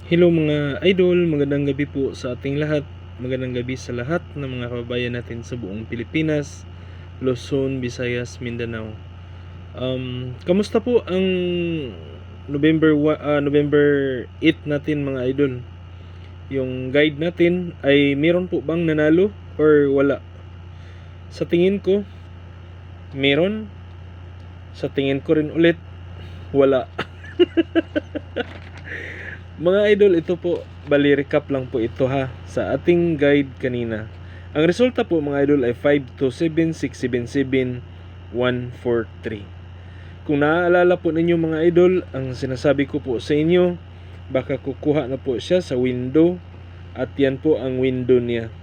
Hello mga idol, magandang gabi po sa ating lahat. Magandang gabi sa lahat ng mga kababayan natin sa buong Pilipinas, Luzon, Visayas, Mindanao. Kamusta po ang November 8 natin mga idol? Yung guide natin ay meron po bang nanalo or wala? Sa tingin ko, meron. Sa tingin ko rin ulit, wala. Mga idol, ito po, bali recap lang po ito ha, sa ating guide kanina. Ang resulta po mga idol ay 527, 677, 143. Kung naaalala po ninyo mga idol, ang sinasabi ko po sa inyo, baka kukuha na po siya sa window at yan po ang window niya.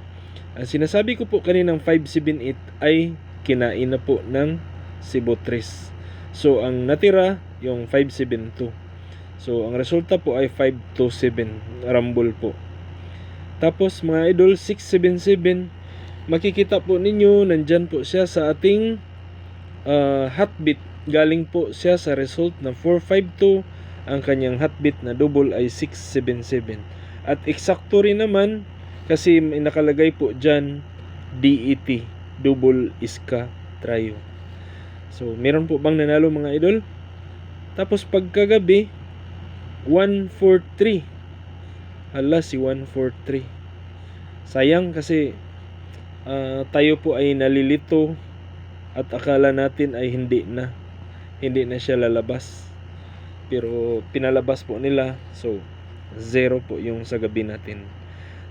Ang sinasabi ko po kaninang 578 ay kinain na po ng Cebu 3. So ang natira yung 572. So, ang resulta po ay 527 rumble po. Tapos mga idol, 677, makikita po ninyo, nandyan po siya sa ating hotbit. Galing po siya sa result na 452. Ang kanyang hotbit na double ay 677. At eksakto rin naman, kasi may nakalagay po dyan, DET, double iska trio. So, meron po bang nanalo mga idol? Tapos pagkagabi, 143. Hala, si 143. Sayang kasi tayo po ay nalilito at akala natin ay hindi na siya lalabas. Pero pinalabas po nila. So, 0 po yung sa gabi natin.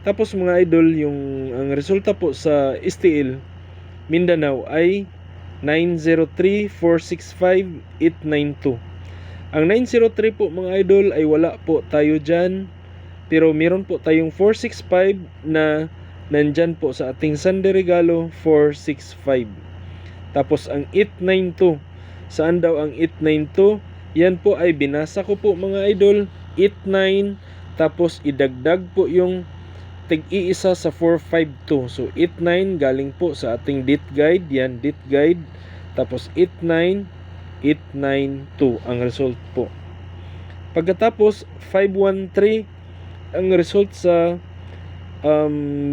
Tapos mga idol, ang resulta po sa STL Mindanao ay 903-465-892. Ang 903 po mga idol ay wala po tayo dyan. Pero meron po tayong 465 na nandyan po sa ating Sunday Regalo 465. Tapos ang 892. Saan daw ang 892? Yan po ay binasa ko po mga idol. 89. Tapos idagdag po yung tig-iisa sa 452. So 89 galing po sa ating DIT guide. Yan, DIT guide. Tapos 89. 892 ang result po. Pagkatapos 513 ang result sa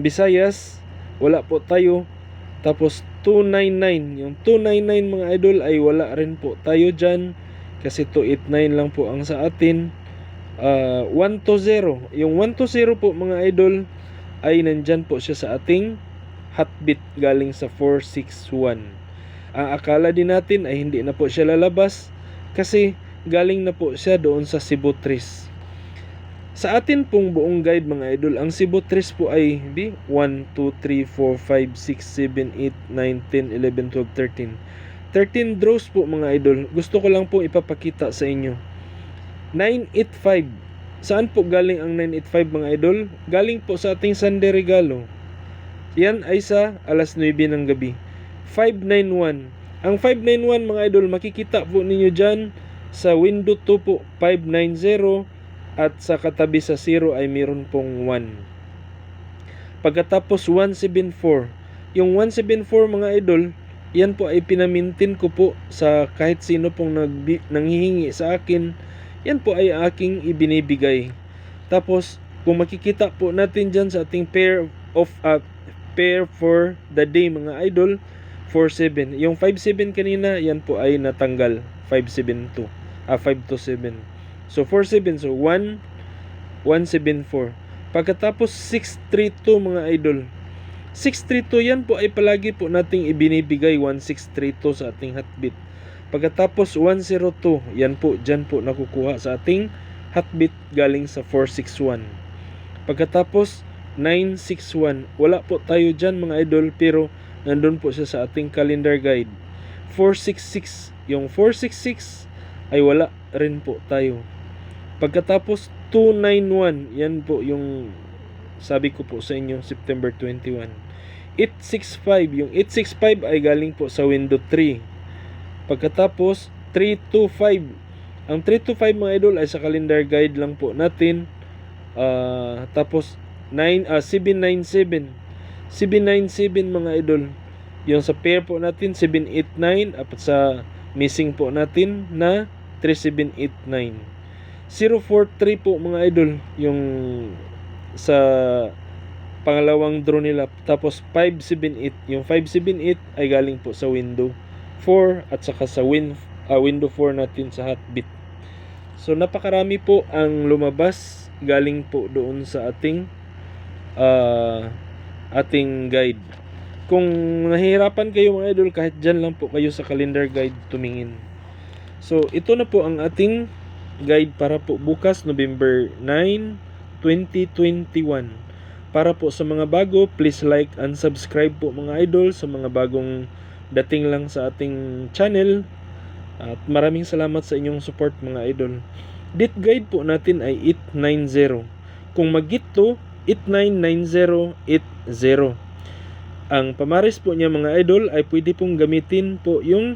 Visayas, wala po tayo. Tapos 299, yung 299 mga idol ay wala rin po tayo dyan kasi 289 lang po ang sa atin. 120, yung 120 po mga idol ay nandyan po siya sa ating hotbit galing sa 461. Ang akala din natin ay hindi na po siya lalabas kasi galing na po siya doon sa Cebu 3. Sa atin pong buong guide mga idol, ang Cebu 3 po ay 1, 2, 3, 4, 5, 6, 7, 8, 9, 10, 11, 12, 13. 13 draws po mga idol. Gusto ko lang po ipapakita sa inyo. 985. Saan po galing ang 985 mga idol? Galing po sa ating Sunday Regalo. Yan ay sa alas 9 ng gabi. 591. Ang 591 mga idol, makikita po ninyo dyan sa window 2 po, 590 at sa katabi sa 0 ay meron pong 1. Pagkatapos 174. Yung 174 mga idol, yan po ay pinamintin ko po sa kahit sino pong nanghihingi sa akin. Yan po ay aking ibinibigay. Tapos kung makikita po natin dyan sa ating pair for the day mga idol, 47. Yung 57 kanina, yan po ay natanggal. 527. So 47. So 174. Pagkatapos 632 mga idol. 632 yan po ay palagi po nating ibinibigay. 1632 sa ating hotbit. Pagkatapos 102. Yan po, dyan po nakukuha sa ating hotbit galing sa 461. Pagkatapos 961. Wala po tayo dyan mga idol, pero nandun po siya sa ating calendar guide. 466. Yung 466 ay wala rin po tayo. Pagkatapos 291. Yan po yung sabi ko po sa inyo, September 21. 865. Yung 865 ay galing po sa window 3. Pagkatapos 325. Ang 325 mga idol ay sa calendar guide lang po natin. Tapos 797. 797 mga idol. Yung sa pair po natin 789 at sa missing po natin na 3789. 043 po mga idol yung sa pangalawang draw nila. Tapos 578, yung 578 ay galing po sa window 4 at saka sa window 4 natin sa Hotbit. So napakarami po ang lumabas galing po doon sa ating guide. Kung nahihirapan kayo mga idol, kahit dyan lang po kayo sa calendar guide tumingin. So ito na po ang ating guide para po bukas, November 9, 2021. Para po sa mga bago, please like and subscribe po mga idol, sa mga bagong dating lang sa ating channel. At maraming salamat sa inyong support mga idol. Date guide po natin ay 890. Kung mag-git to, 899080. Ang pamaris po niya mga idol ay pwede pong gamitin po yung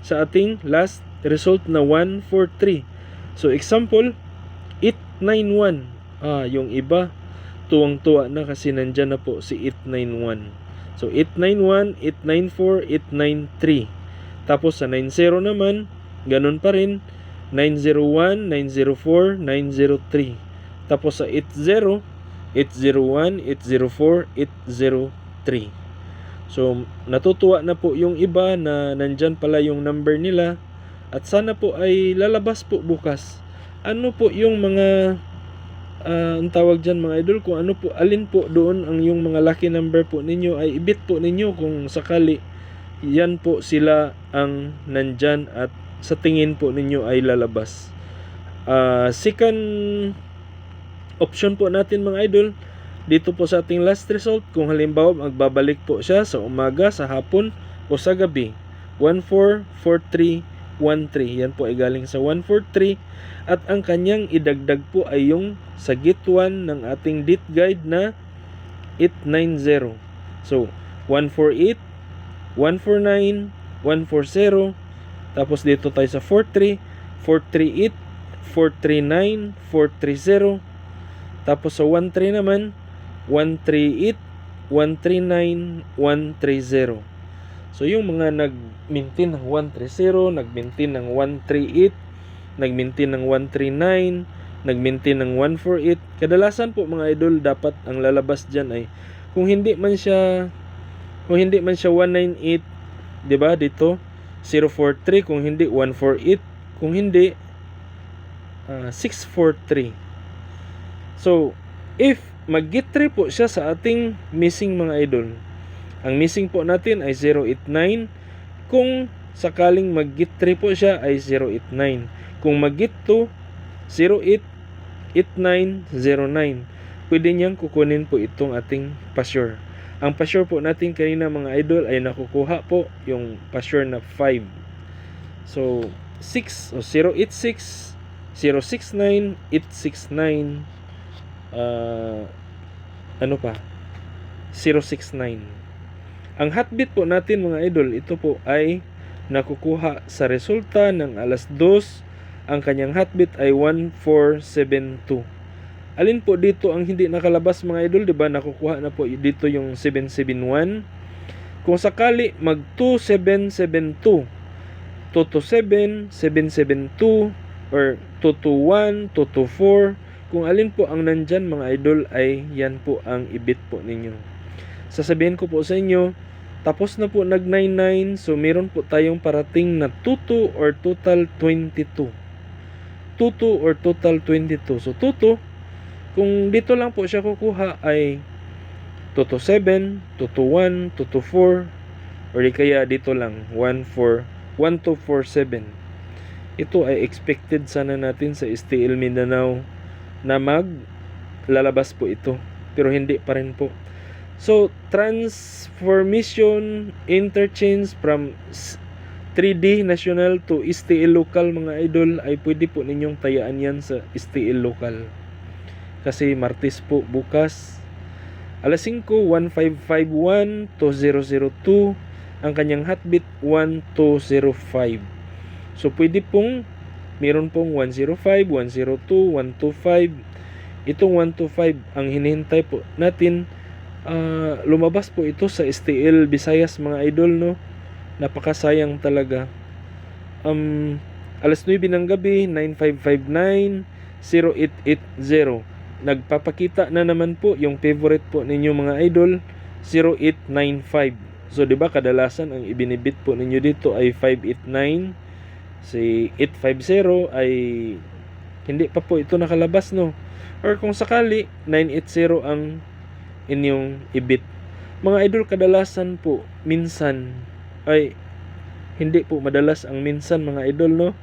sa ating last result na 143. So example, 891. Yung iba tuwang-tuwa na kasi nandyan na po si 891. So 891, 894, 893. Tapos sa 90 naman, ganun pa rin, 901, 904, 903. Tapos sa 80, 801, 804, 803. So natutuwa na po yung iba na nandyan pala yung number nila, at sana po ay lalabas po bukas. Ano po yung mga ang tawag dyan mga idol, kung ano po, alin po doon ang yung mga lucky number po ninyo ay ibit po ninyo kung sakali yan po sila ang nandyan at sa tingin po ninyo ay lalabas. Second option po natin mga idol, dito po sa ating last result, kung halimbawa magbabalik po siya sa umaga, sa hapon o sa gabi, 144313, yan po ay galing sa 143, at ang kanyang idagdag po ay yung sa git 1 ng ating date guide na 890. So 148, 149, 140, tapos dito tayo sa 43, 438, 439, 430, tapos sa 13 naman 138, 139, 130. So yung mga nag-maintain ng 130, nag-maintain ng 138, nag-maintain ng 139, nag-maintain ng 148, kadalasan po mga idol, dapat ang lalabas dyan ay kung hindi man siya 198, di ba? Dito 043, kung hindi 148, kung hindi 643. So if mag-git 3 po siya sa ating missing mga idol, ang missing po natin ay 089. Kung sakaling mag-git 3 po siya ay 089. Kung mag-git 2, 088909. Pwede niyang kukunin po itong ating passure. Ang passure po natin kanina mga idol ay nakukuha po yung passure na 5. So 6 o 086, 069, 869, ano pa? 069. Ang Hotbit po natin mga idol, ito po ay nakukuha sa resulta ng alas 2. Ang kanyang Hotbit ay 1472. Alin po dito ang hindi nakalabas mga idol, 'di ba? Nakukuha na po dito yung 771. Kung sakali mag 2772, 227, 772 or 221, 224, kung alin po ang nandyan mga idol ay yan po ang ibit po ninyo. Sasabihin ko po sa inyo, tapos na po nag 99, so meron po tayong parating na 22 or total 22. 22 or total 22. So 22, kung dito lang po siya kukuha ay 227, 221, 224, or di kaya dito lang 1247. Ito ay expected sana natin sa STL Mindanao na lalabas po ito, pero hindi pa rin po. So transformation interchange from 3D national to STL local mga idol ay pwede po ninyong tayaan yan sa STL local, kasi Martes po bukas alas 5, 1551 to 002. Ang kanyang Hotbit 1205. So pwede pong meron pong 105, 102, 125. Itong 125 ang hinihintay po natin. Lumabas po ito sa STL Visayas mga idol, no? Napakasayang talaga. Alas 9 ng gabi, 9559, 0880. Nagpapakita na naman po yung favorite po ninyo mga idol, 0895. So, di ba kadalasan ang ibinibit po ninyo dito ay 589. Si 850 ay hindi pa po ito nakalabas, no? Or kung sakali, 980 ang inyong ibit. Mga idol, kadalasan po, minsan, ay hindi po madalas ang minsan mga idol, no?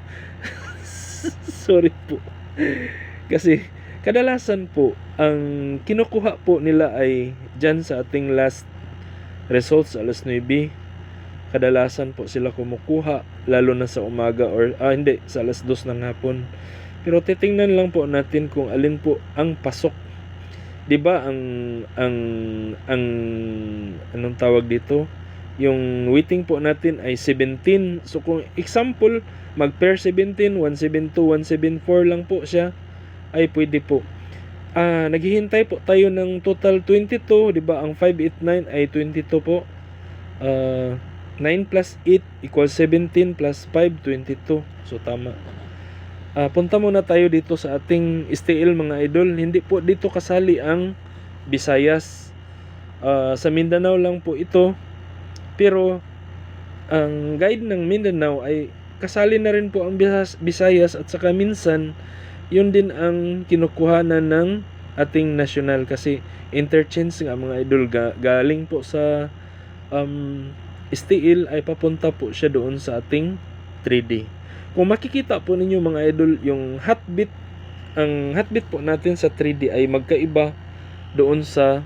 Sorry po. Kasi kadalasan po ang kinukuha po nila ay dyan sa ating last results alas 9. Kadalasan po sila kumukuha lalo na sa umaga or hindi sa alas 2 ng hapon. Pero titingnan lang po natin kung alin po ang pasok. 'Di ba ang anong tawag dito? Yung waiting po natin ay 17. So kung example, mag-pair 17, 172, 174 lang po siya, ay pwede po. Naghihintay po tayo ng total 22, 'di ba? Ang 589 ay 22 po. 9 plus 8 equals 17 plus 5, 22. So tama. Punta muna tayo dito sa ating STL mga idol. Hindi po dito kasali ang Visayas. Sa Mindanao lang po ito. Pero ang guide ng Mindanao ay kasali na rin po ang Visayas at saka minsan yun din ang kinukuhanan ng ating national kasi interchange nga mga idol, galing po sa STL ay papunta po siya doon sa ating 3D. Kung makikita po ninyo mga idol, yung heartbeat, ang heartbeat po natin sa 3D ay magkaiba doon sa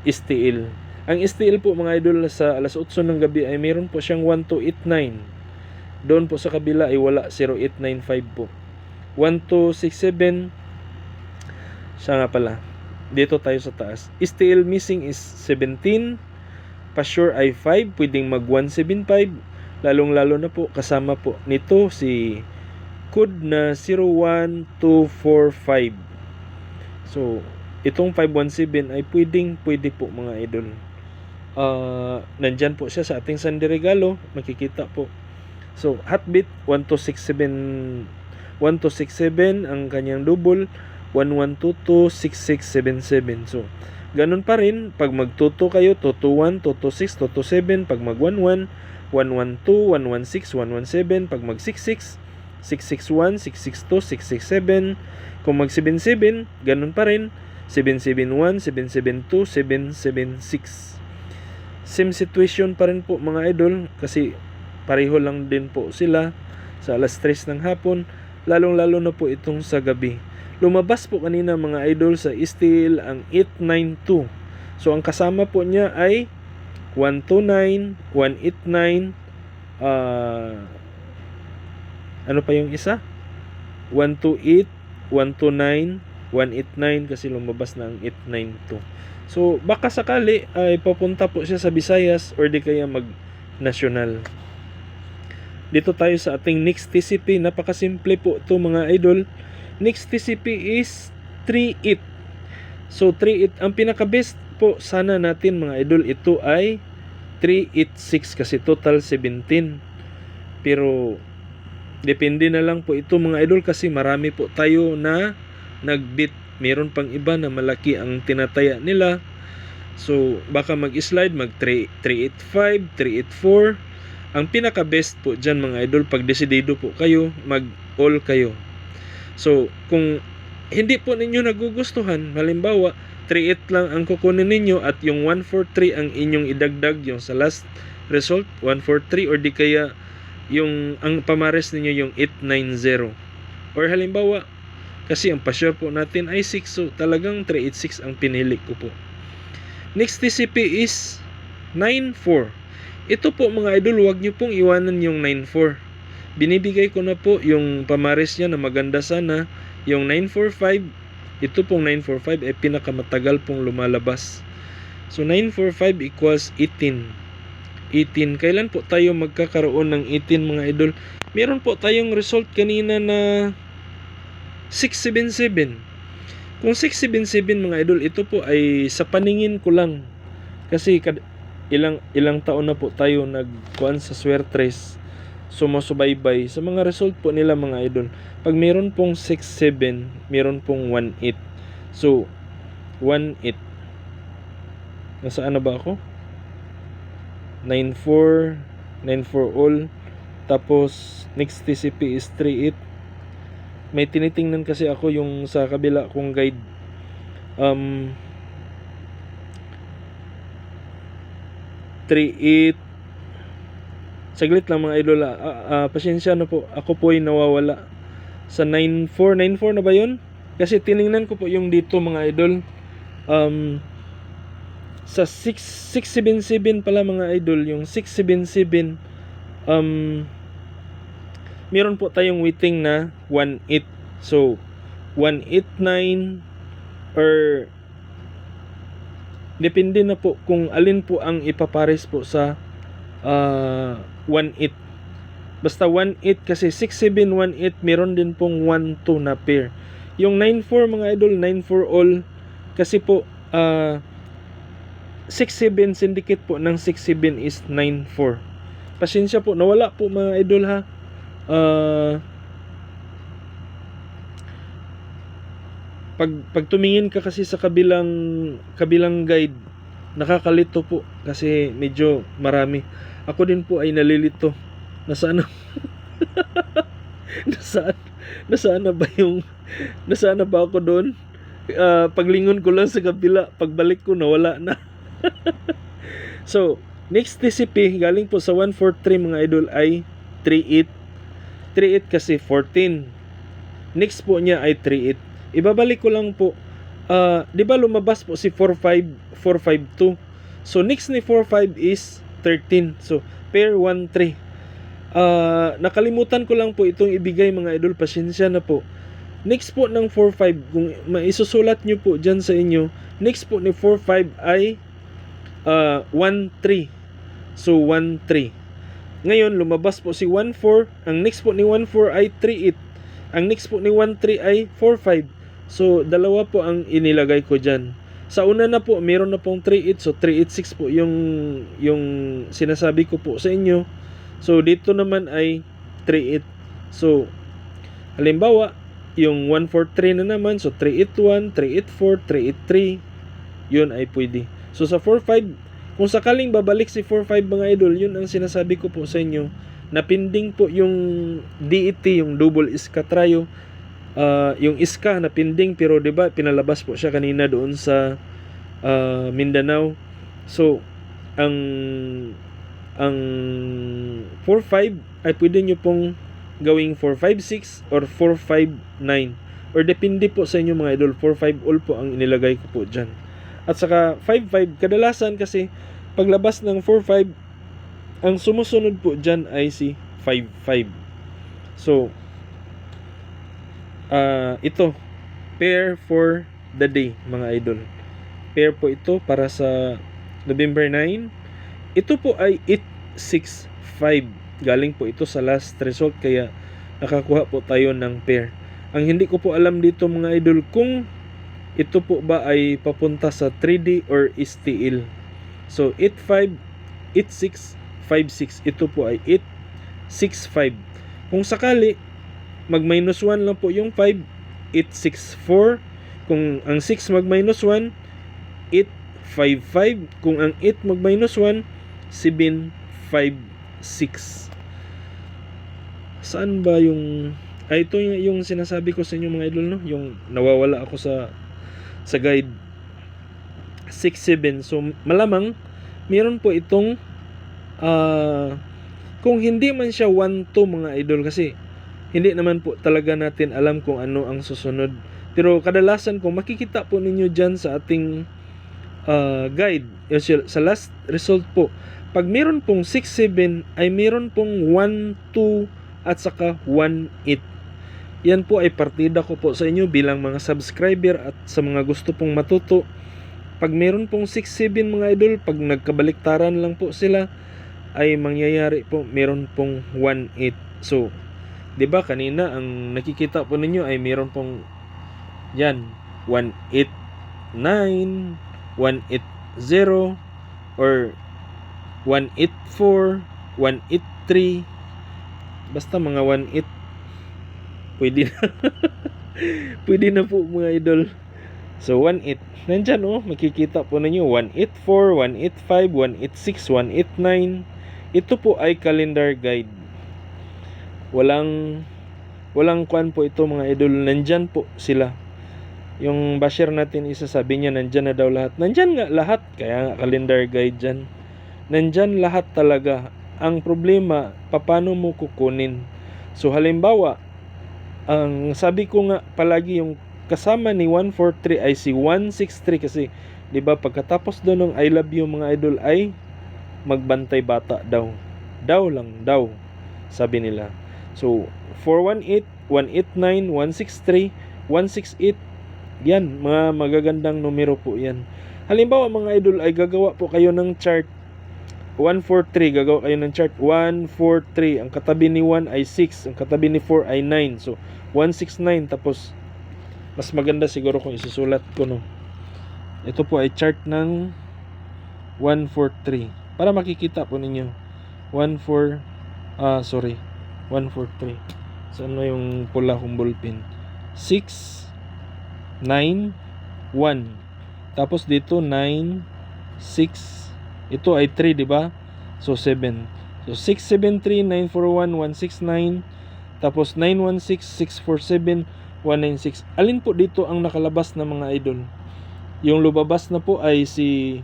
STL. Ang STL po mga idol sa alas 8 ng gabi ay mayroon po siyang 1289. Doon po sa kabila ay wala, 0895 po. 1267, siya nga pala. Dito tayo sa taas. STL missing is 17. Pa-sure ay 5, pwedeng mag 175. Lalong-lalo na po kasama po nito si code na 01245. So, itong 517 ay pwede po mga idol. Nandyan po siya sa ating Sunday Regalo, makikita po. So, heartbeat 1267 ang kanyang double, 11226677. So, ganun pa rin pag mag-2 kayo, 221, 226, 227, pag mag-11, 112, 116, 117, pag mag-66, 661, 662, 667, kung mag-77, ganun pa rin, 771, 772, 776. Same situation pa rin po mga idol, kasi pareho lang din po sila sa alas 3 ng hapon, lalong-lalo na po itong sa gabi. Lumabas po kanina mga idol sa STL ang 892. So ang kasama po niya ay 129, 189, ano pa yung isa? 128, 129, 189 kasi lumabas na ang 892. So baka sakali ay papunta po siya sa Visayas or di kaya mag-national. Dito tayo sa ating next TCP. Napakasimple po ito mga idol. Next TCP is 38. So 38 ang pinaka-best po sana natin mga idol, ito ay 386 kasi total 17. Pero depende na lang po ito mga idol kasi marami po tayo na nagbit. Meron pang iba na malaki ang tinataya nila. So baka mag-slide mag 385, 384. Ang pinaka-best po dyan mga idol, pag desidido po kayo, mag-all kayo. So kung hindi po ninyo nagugustuhan, halimbawa 38 lang ang kukunin ninyo at yung 143 ang inyong idagdag yung sa last result 143 or di kaya yung ang pamares ninyo yung 890 or halimbawa kasi ang pa-sure po natin ay 6 so talagang 386 ang pinili ko po. Next TCP is 94. Ito po mga idol, huwag nyo pong iwanan yung 94. Binibigay ko na po yung pamares niya na maganda sana yung 945. Ito pong 945 ay pinakamatagal pong lumalabas. So 945 equals 18. 18. Kailan po tayo magkakaroon ng 18 mga idol? Meron po tayong result kanina na 677. Kung 677 mga idol, ito po ay sa paningin ko lang. Kasi ilang taon na po tayo nagkuan sa Swertres. sumusubaybay sa mga result po nila mga idol. Pag meron pong 6-7, meron pong 1-8. So 1-8. Nasaan na ba ako? 9-4, 9-4 all. Tapos next TCP is 3-8. May tinitingnan kasi ako yung sa kabila kong guide. 3-8. Saglit lang mga idol. Pasensya na po. Ako po ay nawawala. Sa 9-4. 9-4 na ba yun? Kasi tiningnan ko po yung dito mga idol. Sa 6-7-7 pala mga idol. Yung 6-7-7. Meron po tayong waiting na 1-8. So 1-8-9 or depende na po kung alin po ang ipapares po sa 1-8. Basta 1-8 kasi 6-7, 1-8 meron din pong 1-2 na pair. Yung 9-4 mga idol, 9-4 all kasi po 6-7 syndicate po ng 6-7 is 9-4. Pasensya po, nawala po mga idol ha. Pag tumingin ka kasi sa kabilang guide, nakakalito po kasi medyo marami. Ako din po ay nalilito. Nasaan na ba ako doon? Paglingon ko lang sa kabila, pagbalik ko nawala na. So, next TCP galing po sa 143 mga idol ay 3-8. 3-8 kasi 14. Next po niya ay 3-8. Ibabalik ko lang po. 'Di ba lumabas po si 4-5, 4-5-2. So next ni 4-5 is 13. So pair 1-3. Nakalimutan ko lang po itong ibigay mga idol, pasensya na po. Next po ng 4-5, kung maisusulat nyo po dyan sa inyo, next po ni 4-5 ay 1-3. So 1-3. Ngayon lumabas po si 1-4. Ang next po ni 1-4 ay 3-8. Ang next po ni 1-3 ay 4-5. So dalawa po ang inilagay ko dyan. Sa una na po meron na pong 3-8. So 3-8-6 po yung sinasabi ko po sa inyo. So dito naman ay 3-8. So halimbawa yung 1-4-3 na naman. So 3-8-1, 3-8-4, 3-8-3. Yun ay pwede. So sa 4-5, kung sakaling babalik si 4-5 mga idol, yun ang sinasabi ko po sa inyo. Napinding po yung DET, yung double iska trio. Yung iska napinding, pero diba pinalabas po siya kanina doon sa Mindanao. So ang 4-5 ay pwede nyo pong gawing 4-5-6 or 4-5-9, or depende po sa inyo mga idol. 4-5 all po ang inilagay ko po dyan. At saka 5-5 kadalasan kasi paglabas ng 4-5 ang sumusunod po dyan ay si 5-5. So ito pair for the day mga idol. Pair po ito para sa November 9. Ito po ay 8-6-5. Galing po ito sa last result, kaya nakakuha po tayo ng pair. Ang hindi ko po alam dito mga idol kung ito po ba ay papunta sa 3D or STL. So 8-5, 8-6, 5-6. Ito po ay 8-6-5. Kung sakali mag-1 lang po yung 5, 8-6-4. Kung ang 6 mag-1, 8-5-5. Kung ang 8 mag-1, 7-5-6. Saan ba yung ito yung sinasabi ko sa inyo mga idol, no? Yung nawawala ako sa guide. 6-7. So malamang meron po itong kung hindi man siya 1-2 mga idol, kasi hindi naman po talaga natin alam kung ano ang susunod. Pero kadalasan kung makikita po ninyo dyan sa ating guide, sa last result po, pag meron pong 6-7 ay meron pong 1-2 at saka 1-8. Yan po ay partida ko po sa inyo bilang mga subscriber at sa mga gusto pong matuto. Pag meron pong 6-7 mga idol, pag nagkabaliktaran lang po sila, ay mangyayari po meron pong 1-8. So 'di ba kanina ang nakikita po ninyo ay meron pong yan 1-8-9, 1-8-0 or 1-8-4, 1-8-3. basta mga 1.8 pwede na. Pwede na po mga idol. So 1.8 nandyan makikita po ninyo 1.84, 1.85, 1.86, 1.89. Ito po ay calendar guide. Walang kuan po ito mga idol. Nandyan po sila. Yung basher natin isa sabi niya nandyan na daw lahat. Nandyan nga lahat. Kaya nga calendar guide dyan. Nandyan lahat talaga. Ang problema, paano mo kukunin? So halimbawa, ang sabi ko nga palagi yung kasama ni 143 ay si 163 kasi 'di ba pagkatapos doon ng I love you mga idol ay magbantay bata daw. Daw lang daw sabi nila. So 418, 189, 163, 168 yan mga magagandang numero po yan. Halimbawa mga idol ay gagawa po kayo ng chart 143, gagawa kayo ng chart 143, ang katabi ni 1 ay 6, ang katabi ni 4 ay 9. So 169 tapos mas maganda siguro kung isusulat ko ito po ay chart ng 143 para makikita po ninyo 143 saan na yung pula kong ballpen 6 9 1 tapos dito 9 6 ito ay 3 di ba so 7 so 673 941 169 tapos 916 647 196. Alin po dito ang nakalabas na mga idol? Yung lumabas na po ay si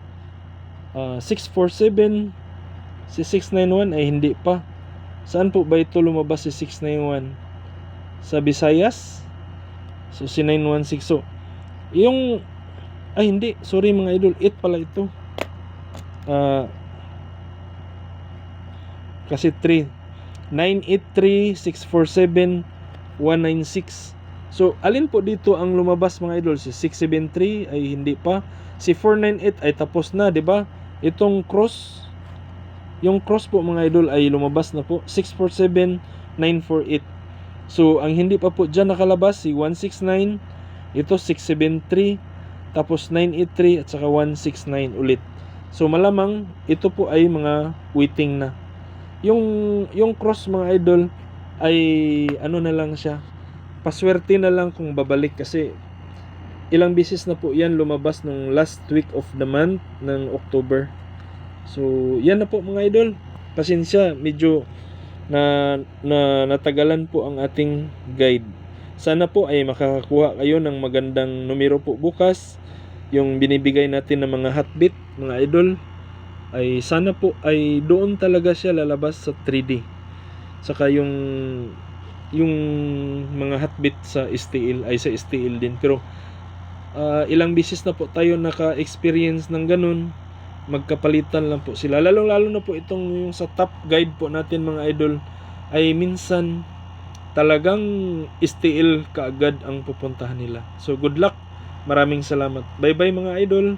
647, si 691 ay hindi pa. Saan po ba ito lumabas si 691? Sa Visayas? So si 916. So yung ay hindi, sorry mga idol, 8 pala ito. Kasi 3 983 647 196. So, alin po dito ang lumabas mga idol? Si 673 ay hindi pa. Si 498 ay tapos na, di ba? Itong cross, yung cross po mga idol ay lumabas na po. 647, 948. So, ang hindi pa po dyan nakalabas, si 169, ito 673, tapos 983 at saka 169 ulit. So, malamang ito po ay mga waiting na. Yung cross mga idol ay ano na lang siya, paswerte na lang kung babalik kasi ilang beses na po yan lumabas nung last week of the month ng October. So yan na po mga idol, pasensya medyo natagalan po ang ating guide. Sana po ay makakakuha kayo ng magandang numero po bukas. Yung binibigay natin ng mga hotbit mga idol ay sana po ay doon talaga siya lalabas sa 3D. Saka yung mga hotbit sa STL ay sa STL din, pero ilang beses na po tayo naka-experience ng ganun, magkapalitan lang po sila, lalo na po itong yung sa top guide po natin mga idol ay minsan talagang STL kaagad ang pupuntahan nila. So good luck, maraming salamat, bye bye mga idol.